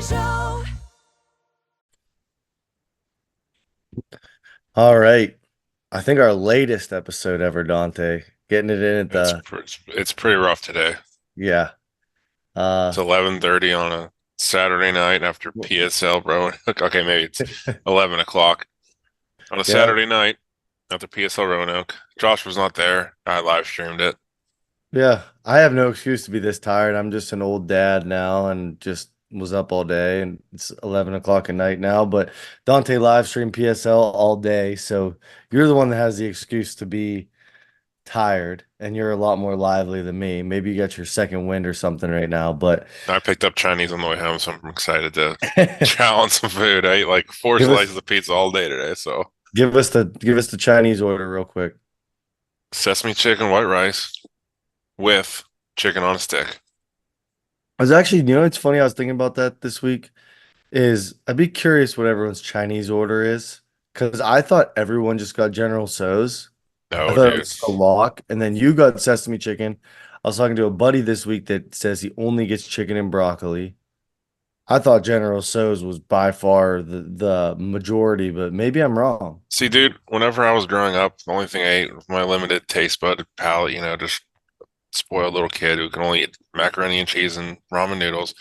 Show. All right. I think our latest episode ever, Dante. Getting it in at It's the pre- it's pretty rough today. yeah. It's Uh 11:30 on a Saturday night after PSL, bro. Okay, maybe it's 11 o'clock on a yeah. Saturday night after PSL Roanoke. Josh was not there. I live streamed it. Yeah. I have no excuse to be this tired. I'm just an old dad now and just was up all day and it's 11 o'clock at night now. But Dante live stream PSL all day. So you're the one that has the excuse to be tired and you're a lot more lively than me. Maybe you got your second wind or something right now, but I picked up Chinese on the way home, so I'm excited to chow on some food. I ate like four give slices us of pizza all day today. So give us the Chinese order real quick. sesame chicken, white rice with chicken on a stick. I was actually, it's funny. I was thinking about that this week. Is I'd be curious what everyone's Chinese order is because I thought everyone just got General Tso's. I No, thought it dude. was a lock, and then you got sesame chicken. I was talking to a buddy this week that says he only gets chicken and broccoli. I thought General Tso's was by far the majority, but maybe I'm wrong. See, dude, whenever I was growing up, the only thing I ate with my limited taste bud palate, just spoiled little kid who can only eat macaroni and cheese and ramen noodles.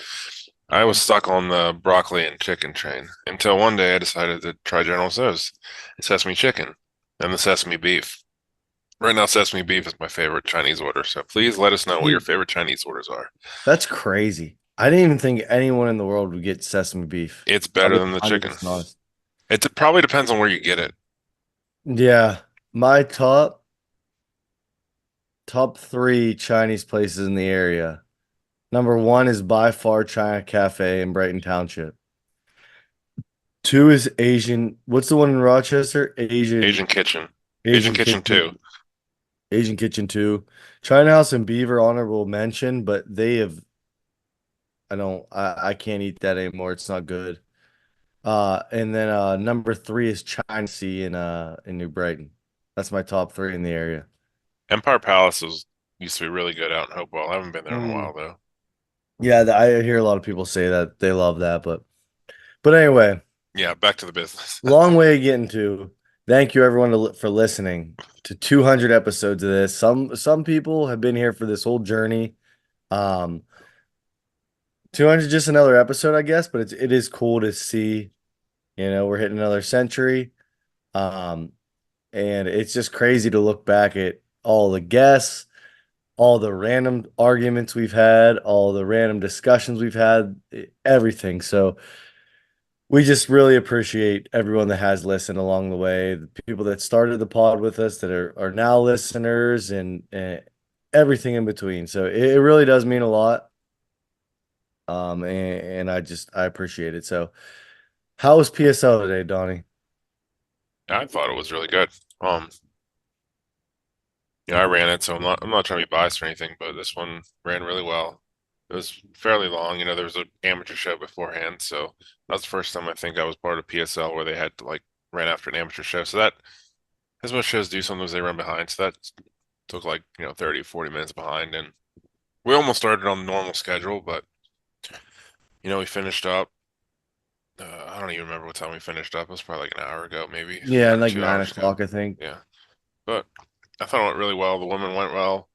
I was stuck on the broccoli and chicken train until one day I decided to try General Tso's sesame chicken and the sesame beef. Right now, sesame beef is my favorite Chinese order. So please let us know what your See, favorite Chinese orders are. that's crazy. I didn't even think anyone in the world would get sesame beef. It's I'll better be than the chicken. 100% honest. It probably depends on where you get it. Yeah, my top three Chinese places in the area. Number one is by far China Cafe in Brighton Township. Two is Asian. What's the one in Rochester? Asian Asian Kitchen. Asian Asian Kitchen Kitchen. 2. Asian Kitchen 2. China House and Beaver honorable mention, but they have I can't eat that anymore. It's not good. And then number three is China Sea in New Brighton. That's my top three in the area. Empire Palace used to be really good out in Hopewell. I haven't been there in a while though. Yeah, I hear a lot of people say that they love that, but anyway, Yeah, back to the business. long way of getting to. Thank you everyone for listening to 200 episodes of this. Some people have been here for this whole journey. 200 just another episode, I guess, but it is cool to see. We're hitting another century. Um, and it's just crazy to look back at all the guests, all the random arguments we've had, all the random discussions we've had, everything. So we just really appreciate everyone that has listened along the way, the people that started the pod with us that are now listeners and everything in between. So it really does mean a lot. And I appreciate it. So how was PSL today, Donnie? I thought it was really good. Um, I ran it, so I'm not trying to be biased or anything, but this one ran really well. It was fairly long. There was an amateur show beforehand, so that's the first time I think I was part of PSL where they had to like ran after an amateur show. So that as most shows do, sometimes they run behind. So that took like 30, 40 minutes behind, and we almost started on the normal schedule, but we finished up. I don't even remember what time we finished up. It was probably like an hour ago, maybe, Yeah, or like two nine hours ago. o'clock, I think. Yeah, but I thought it went really well. The women went well.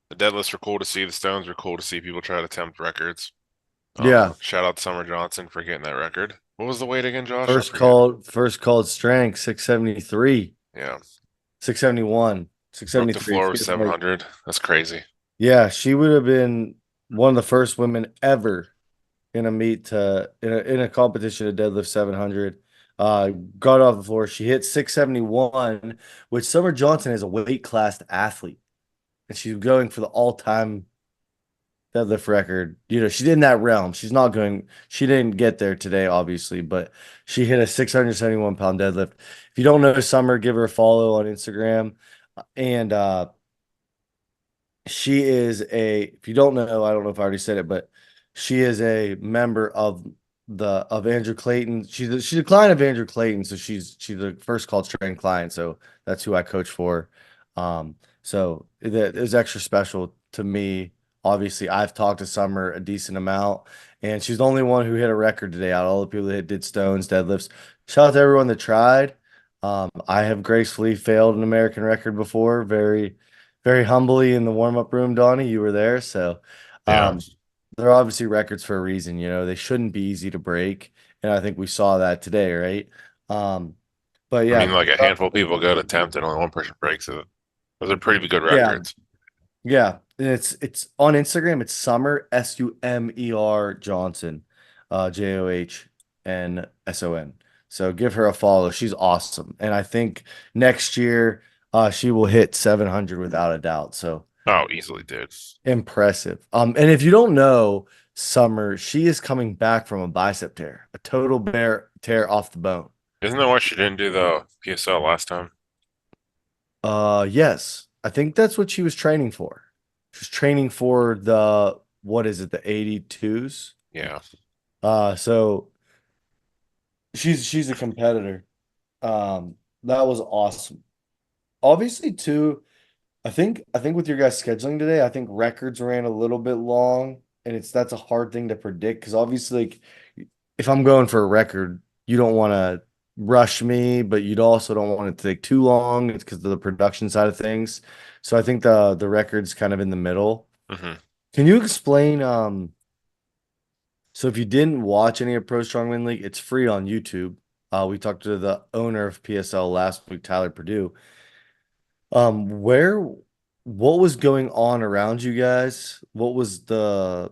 The deadlifts were cool to see. The stones were cool to see people try to attempt records. Yeah. Shout out to Summer Johnson for getting that record. What was the weight again, Josh? I First forget. called first called strength, 673, Yeah, 671, broke the 673. floor with 700. That's crazy. Yeah, she would have been one of the first women ever in a meet to in a competition to deadlift 700. Got off the floor. She hit 671, which Summer Johnson is a weight class athlete. And she's going for the all-time deadlift record. She's in that realm. She didn't get there today, obviously, but she hit a 671-pound deadlift. If you don't know Summer, give her a follow on Instagram. And she is if you don't know, I don't know if I already said it, but she is a member of Andrew Clayton. She's a client of Andrew Clayton, so she's the first called strength client. So that's who I coach for. So it was extra special to me. Obviously, I've talked to Summer a decent amount, and she's the only one who hit a record today out of all the people that did stones, deadlifts. Shout out to everyone that tried. I have gracefully failed an American record before, very, very humbly in the warm-up room, Donnie. You were there, so Yeah. um, they're obviously records for a reason. They shouldn't be easy to break, and I think we saw that today, right? Um, but I yeah, mean, like a handful of people go to attempt and only one person breaks it. Those are pretty good yeah, records. yeah, and it's on Instagram. It's Summer Sumer Johnson, Johnsson. So give her a follow. She's awesome, and I think next year she will hit 700 without a doubt. So Oh, easily, dude. impressive. And if you don't know Summer, she is coming back from a bicep tear, a total bear tear off the bone. Isn't that why she didn't do the PSL last time? Yes, I think that's what she was training for. She was training for the what is it, the 82s? Yeah. So she's a competitor. That was awesome. Obviously, too, I think with your guys scheduling today, I think records ran a little bit long, and that's a hard thing to predict because obviously, like, if I'm going for a record, you don't want to rush me, but you'd also don't want it to take too long. It's because of the production side of things. So I think the record's kind of in the middle. Hmm. Can you explain? So if you didn't watch any of Pro Strongman League, it's free on YouTube. We talked to the owner of PSL last week, Tyler Purdue. Where, what was going on around you guys? What was the?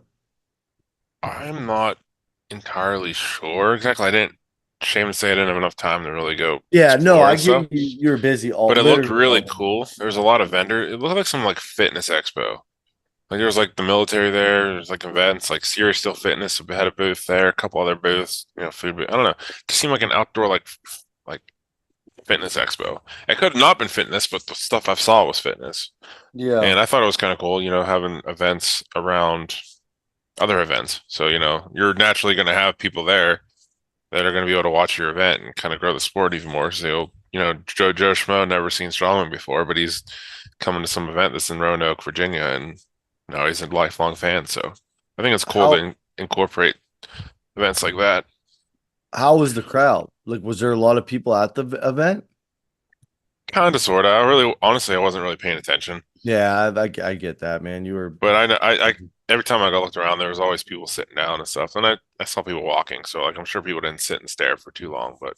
I'm not entirely sure exactly. I didn't, shame to say I didn't have enough time to really go Yeah, no, explore I and get stuff, you. You're busy but all, it looked literally really all. cool. There was a lot of vendor. It looked like some like fitness expo. Like there was like the military there. There's like events like Serious Still Fitness had a booth there, a couple other booths, food booth. I don't know. It just seemed like an outdoor like fitness expo. It could have not been fitness, but the stuff I saw was fitness. Yeah, And I thought it was kind of cool, having events around other events. So, you're naturally going to have people there that are going to be able to watch your event and kind of grow the sport even more. So, Joe Schmo never seen Strongman before, but he's coming to some event that's in Roanoke, Virginia, and he's a lifelong fan. So I think it's cool to how incorporate events like that. how was the crowd? Like, was there a lot of people at the event? Kind of, sort of. I really, honestly, I wasn't really paying attention. Yeah, I get that, man. You were. But I every time I got looked around, there was always people sitting down and stuff, and I saw people walking. So like I'm sure people didn't sit and stare for too long, but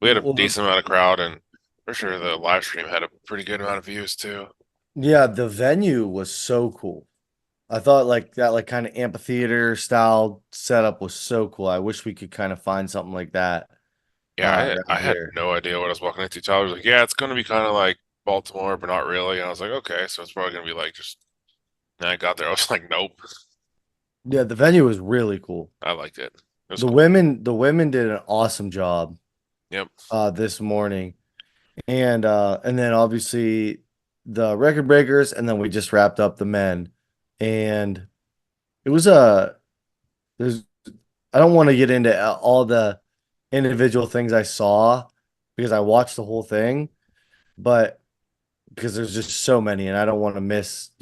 we had a Well, decent amount of crowd, and for sure the live stream had a pretty good amount of views too. yeah, the venue was so cool. I thought like that, like kind of amphitheater style setup was so cool. I wish we could kind of find something like that Yeah, I around had here. no idea what I was walking into. Tyler was like, "Yeah, it's going to be kind of like Baltimore, but not really." And I was like, "Okay, so it's probably going to be like just." And I got there, I was like, "Nope." Yeah, the venue was really cool. I liked it. It was The cool. women, the women did an awesome job Yep. this morning. And then obviously the record breakers, and then we just wrapped up the men. And it was a there's I don't want to get into all the individual things I saw because I watched the whole thing, but because there's just so many and I don't want to miss,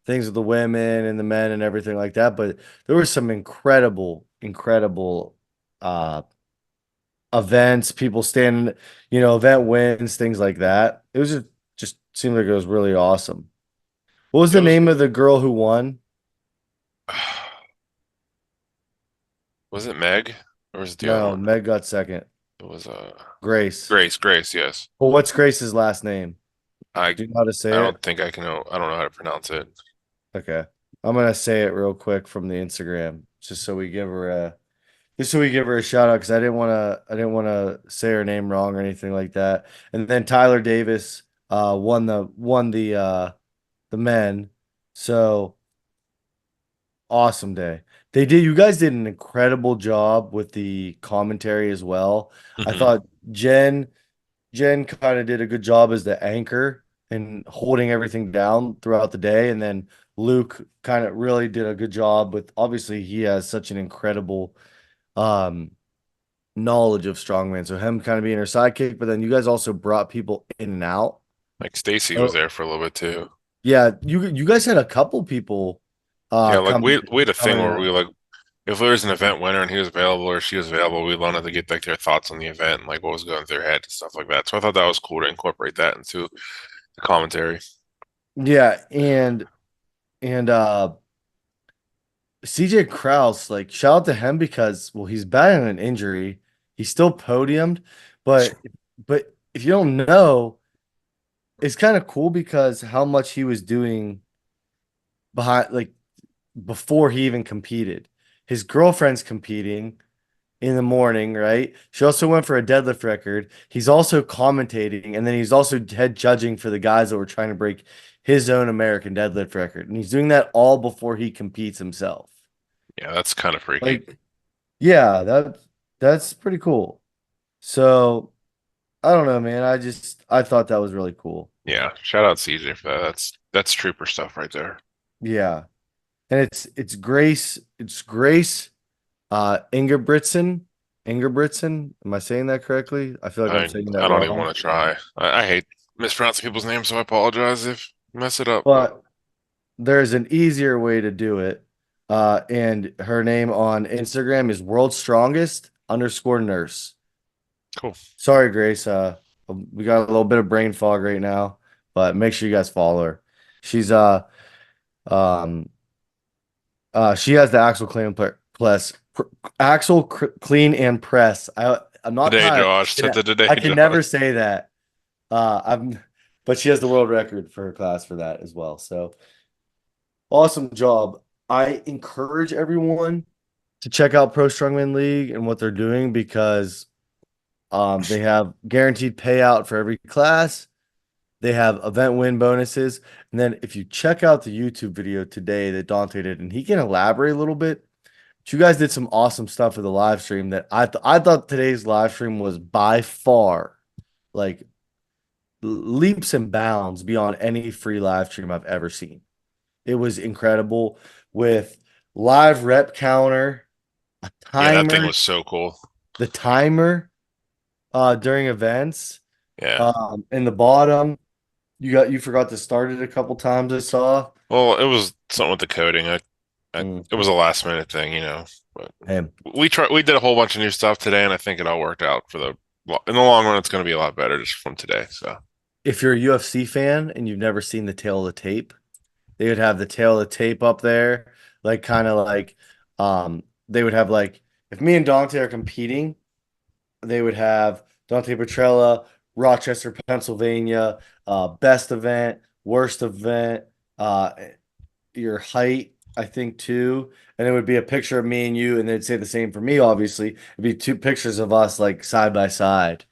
things with the women and the men and everything like that. But there were some incredible uh events, people standing, event wins, things like that. It was just seemed like it was really awesome. What was It the was. name of the girl who won? Was it Meg or was it the other No, one? Meg got second. It was Grace. Grace. Yes. Well, what's Grace's last name? I Do you know how to I say it? don't think I can know. I don't know how to pronounce it. Okay. I'm gonna say it real quick from the Instagram, just so we give her a shout out because I didn't want to say her name wrong or anything like that. And then Tyler Davis won the men. So awesome day. You guys did an incredible job with the commentary as well. I Hmm. thought Jen kind of did a good job as the anchor and holding everything down throughout the day. And then Luke kind of really did a good job with obviously he has such an incredible um knowledge of strongman. So him kind of being her sidekick, but then you guys also brought people in and out. Like Stacy was Oh, there for a little bit too. yeah, you guys had a couple people Yeah, like coming we had a thing coming where in. if there was an event winner and he was available or she was available, we wanted to get like their thoughts on the event and like what was going through their head and stuff like that. So I thought that was cool to incorporate that into the commentary. Yeah, and CJ Kraus, like shout out to him because well, he's battling an injury. He's still podiumed, but if you don't know, it's kind of cool because how much he was doing behind like before he even competed. His girlfriend's competing in the morning, right? She also went for a deadlift record. He's also commentating, and then he's also head judging for the guys that were trying to break his own American deadlift record. And he's doing that all before he competes himself. Yeah, that's kind of freaky. Like, yeah, that's pretty cool. So I don't know, man. I thought that was really cool. Yeah, shout out CJ for that. That's trooper stuff right there. Yeah. And it's Grace Ingebrigtsen. Am I saying that correctly? I feel like I'm I saying I that don't even wrong. want to try. I hate mispronouncing people's names, so I apologize if I mess it up. But But there's an easier way to do it. And her name on Instagram is world's strongest underscore nurse. cool. Sorry, Grace. We got a little bit of brain fog right now, but make sure you guys follow her. She's um she has the clean and press. I'm not Today, tired. Josh. Said the today, I can Josh. never say that. I'm but she has the world record for her class for that as well. So awesome job. I encourage everyone to check out Pro Strongman League and what they're doing because they have guaranteed payout for every class. They have event win bonuses. And then if you check out the YouTube video today that Dante did, and he can elaborate a little bit, but you guys did some awesome stuff for the live stream that I thought today's live stream was by far like leaps and bounds beyond any free live stream I've ever seen. It was incredible with live rep counter, a Yeah, that thing timer, was so cool. the timer during events. Yeah. In the bottom, you forgot to start it a couple times I saw. Well, it was something with the coding. Mm. It was a last minute thing, But Hey, we did a whole bunch of new stuff today, and I think it all worked out for in the long run. It's going to be a lot better just from today. So if you're a UFC fan and you've never seen the tail of the tape, they would have the tail of the tape up there, like kind of like they would have like if me and Dante are competing, they would have Dante Petrella, Rochester, Pennsylvania, best event, worst event, your height, I think too. And it would be a picture of me and you, and they'd say the same for me, obviously. It'd be two pictures of us like side by side.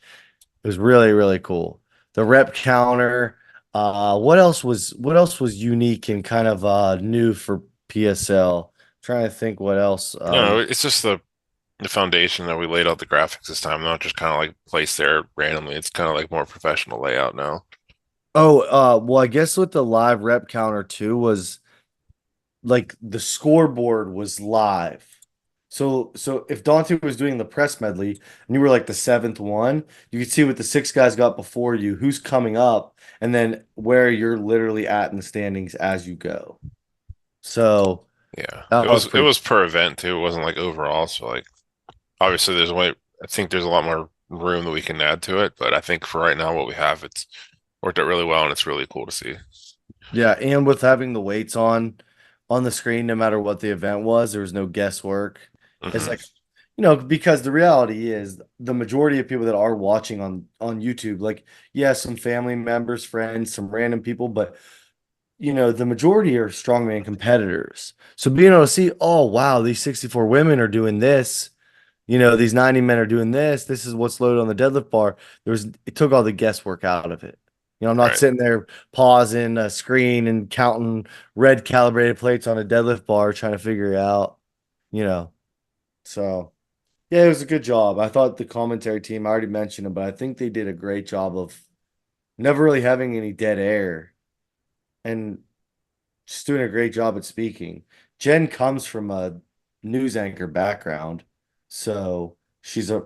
It was really, really cool. The rep counter. What else was unique and kind of new for PSL? Trying to think what else. no, it's just the foundation that we laid out the graphics this time, not just kind of like placed there randomly. It's kind of like more professional layout now. Well, I guess with the live rep counter too was like the scoreboard was live. So if Dante was doing the press medley and you were like the seventh one, you could see what the six guys got before you, who's coming up, and then where you're literally at in the standings as you go. So Yeah, that was it pretty. was per event too. It wasn't like overall. So like obviously there's way I think there's a lot more room that we can add to it, but I think for right now what we have it's worked out really well and it's really cool to see. Yeah, and with having the weights on the screen, no matter what the event was, there was no guesswork. It's Hmm. like, because the reality is the majority of people that are watching on YouTube, like, yeah, some family members, friends, some random people, but the majority are strongman competitors. So being able to see, oh wow, these 64 women are doing this, these 90 men are doing this, this is what's loaded on the deadlift bar. It took all the guesswork out of it. I'm not Right. sitting there pausing a screen and counting red calibrated plates on a deadlift bar trying to figure it out, you know. So yeah, it was a good job. I thought the commentary team, I already mentioned it, but I think they did a great job of never really having any dead air and just doing a great job at speaking. Jen comes from a news anchor background, so she's an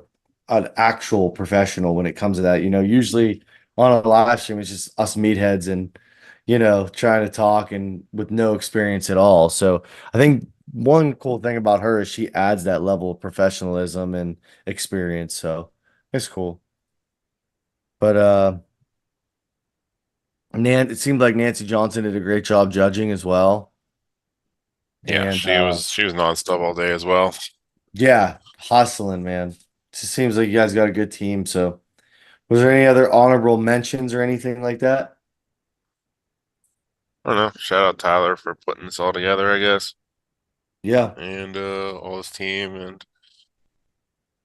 actual professional when it comes to that. Usually on a live stream, it's just us meatheads and trying to talk and with no experience at all. So I think one cool thing about her is she adds that level of professionalism and experience. So it's cool. But it seemed like Nancy Johnson did a great job judging as well. Yeah, And she was nonstop all day as well. yeah, hustling, man. Just seems like you guys got a good team. So was there any other honorable mentions or anything like that? I don't know. Shout out Tyler for putting this all together, I guess, Yeah. and all his team. And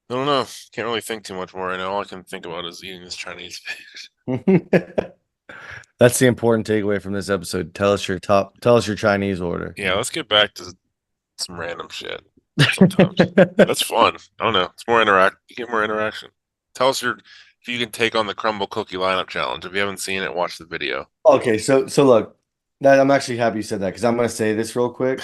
I don't know. Can't really think too much more right now. All I can think about is eating this Chinese food. That's the important takeaway from this episode. Tell us your Chinese order. Yeah, let's get back to some random shit sometimes. That's fun. I don't know. It's more interact. You get more interaction. Tell us your if you can take on the crumble cookie lineup challenge. If you haven't seen it, watch the video. Okay, so look, that I'm actually happy you said that because I'm gonna say this real quick.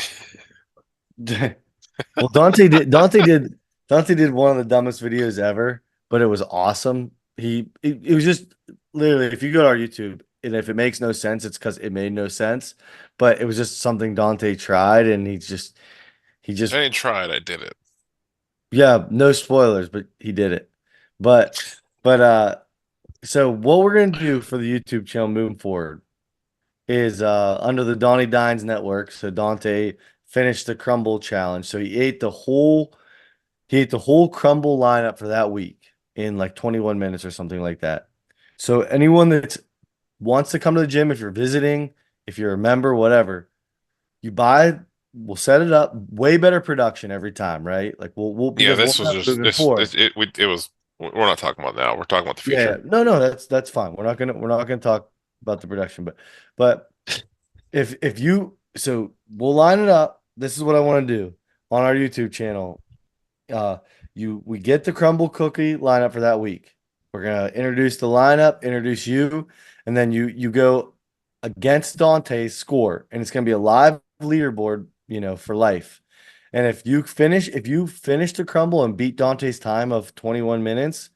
Well, Dante did one of the dumbest videos ever, but it was awesome. It was just literally if you go to our YouTube and if it makes no sense, it's because it made no sense. But it was just something Dante tried, and he I just didn't try it. I did it. yeah, no spoilers, but he did it. But but so what we're gonna do for the YouTube channel moving forward is under the Donnie Dines network. So Dante finished the crumble challenge. So he ate the whole crumble lineup for that week in like 21 minutes or something like that. So anyone that wants to come to the gym, if you're visiting, if you're a member, whatever, you buy, we'll set it up. Way better production every time, right? Like we'll Yeah, because we'll this was have just moving forward. it was. We're not talking about now. We're talking about the Yeah, yeah. future. No, that's fine. We're not gonna talk about the production, but if you so we'll line it up. This is what I want to do on our YouTube channel. Uh we get the crumble cookie lineup for that week. We're gonna introduce the lineup, introduce you, and then you go against Dante's score, and it's gonna be a live leaderboard, for life. And if you finish the crumble and beat Dante's time of 21 minutes,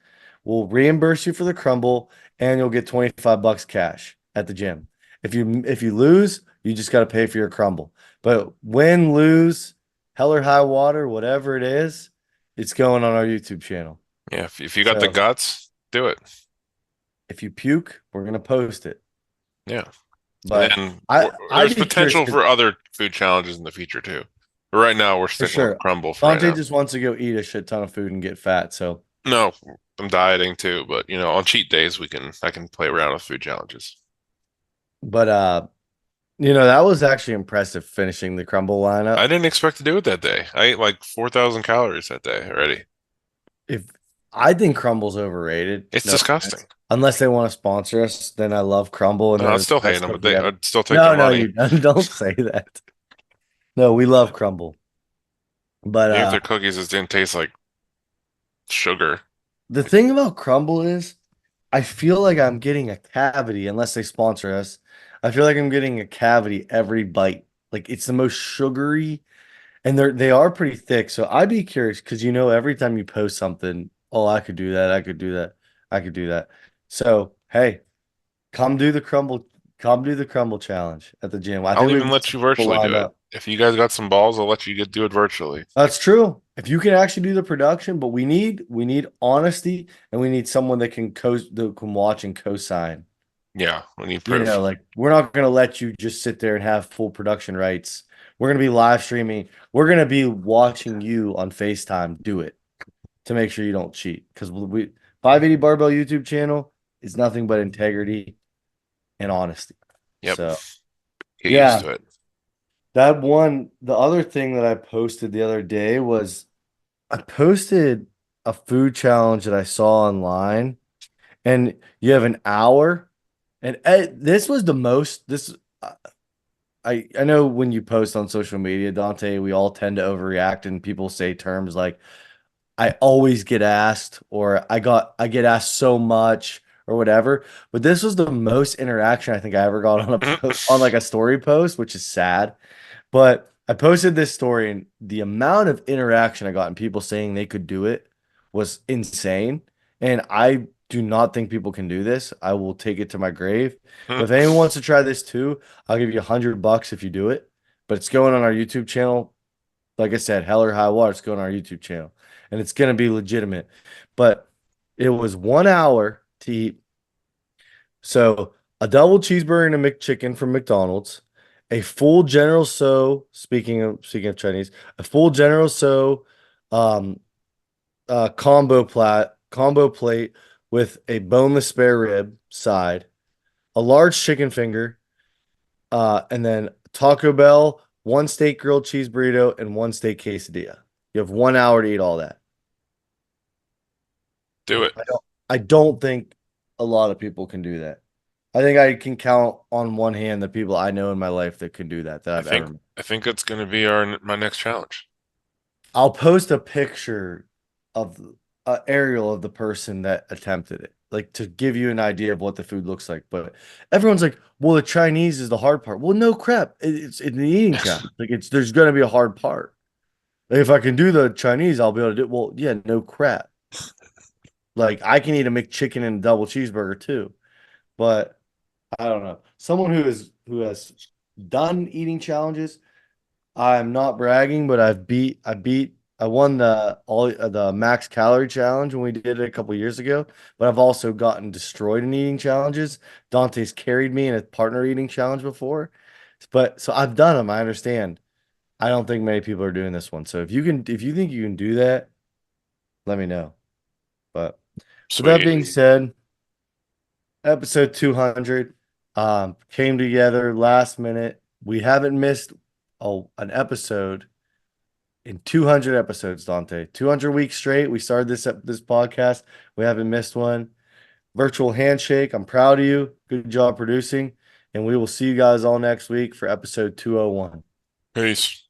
we'll reimburse you for the crumble and you'll get 25 bucks cash at the gym. If you lose, you just got to pay for your crumble. But win, lose, hell or high water, whatever it is, it's going on our YouTube channel. Yeah, if you got the So guts, do it. if you puke, we're gonna post it. Yeah, and But then I'd there's be curious potential because for other food challenges in the future too. But right now, we're for sticking with sure, crumble for right Dante now. just wants to go eat a shit ton of food and get fat. So, No, I'm dieting too, but on cheat days I can play around with food challenges. but that was actually impressive finishing the crumble lineup. I didn't expect to do it that day. I ate like 4,000 calories that day already. If I think Crumble's overrated, It's no disgusting. offense. Unless they want to sponsor us, then I love Crumble and No, they're I'd the still hate best them, but cookie ever. I'd still take their No, money. you don't say that. No, we love Crumble. But Even if their cookies just didn't taste like sugar. the thing about Crumble is I feel like I'm getting a cavity unless they sponsor us. I feel like I'm getting a cavity every bite. Like it's the most sugary and they are pretty thick. So I'd be curious because every time you post something, oh, I could do that, I could do that, I could do that. So hey, come do the crumble, come do the crumble challenge at the gym. I I'll think we've even got let some you people virtually do lined it. up. If you guys got some balls, I'll let you do it virtually. That's true. If you can actually do the production, but we need honesty and we need someone that can watch and co-sign. Yeah, we need proof. Like we're not gonna let you just sit there and have full production rights. We're gonna be live streaming. We're gonna be watching you on FaceTime do it to make sure you don't cheat. Because we 580 Barbell YouTube channel is nothing but integrity and honesty. Yep, So get used yeah, to it. the other thing that I posted the other day was I posted a food challenge that I saw online, and you have an hour, and this was the most this. I know when you post on social media, Dante, we all tend to overreact, and people say terms like "I always get asked" or I get asked so much" or whatever. But this was the most interaction I think I ever got on on like a story post, which is sad. But I posted this story and the amount of interaction I got and people saying they could do it was insane. And I do not think people can do this. I will take it to my grave. But if anyone wants to try this too, I'll give you $100 if you do it. But it's going on our YouTube channel Like I said, hell or high water, it's going on our YouTube channel, and it's gonna be legitimate. But it was 1 hour to eat. So a double cheeseburger and a McChicken from McDonald's, a full General So, speaking of Chinese, a full General So um combo plate with a boneless spare rib side, a large chicken finger, and then Taco Bell, one steak grilled cheese burrito, and one steak quesadilla. You have 1 hour to eat all that. Do it. I don't think a lot of people can do that. I think I can count on one hand the people I know in my life that can do that I I've ever think met. I think it's gonna be our my next challenge. I'll post a picture of aerial of the person that attempted it, like to give you an idea of what the food looks like. But everyone's like, "Well, the Chinese is the hard part." Well, no crap. It's in the eating challenge. Like there's gonna be a hard part. If I can do the Chinese, I'll be able to do. Well, yeah, no crap. Like I can eat a McChicken and a double cheeseburger too, but I don't know. Someone who has done eating challenges. I'm not bragging, but I won the max calorie challenge when we did it a couple years ago. But I've also gotten destroyed in eating challenges. Dante's carried me in a partner eating challenge before, but so I've done them. I understand. I don't think many people are doing this one. So if you think you can do that, let me know. But with that Sweet. being said, episode 200 came together last minute. We haven't missed an episode in 200 episodes, Dante. 200 weeks straight. We started this podcast. We haven't missed one. Virtual handshake. I'm proud of you. Good job producing. And we will see you guys all next week for episode 201. Peace.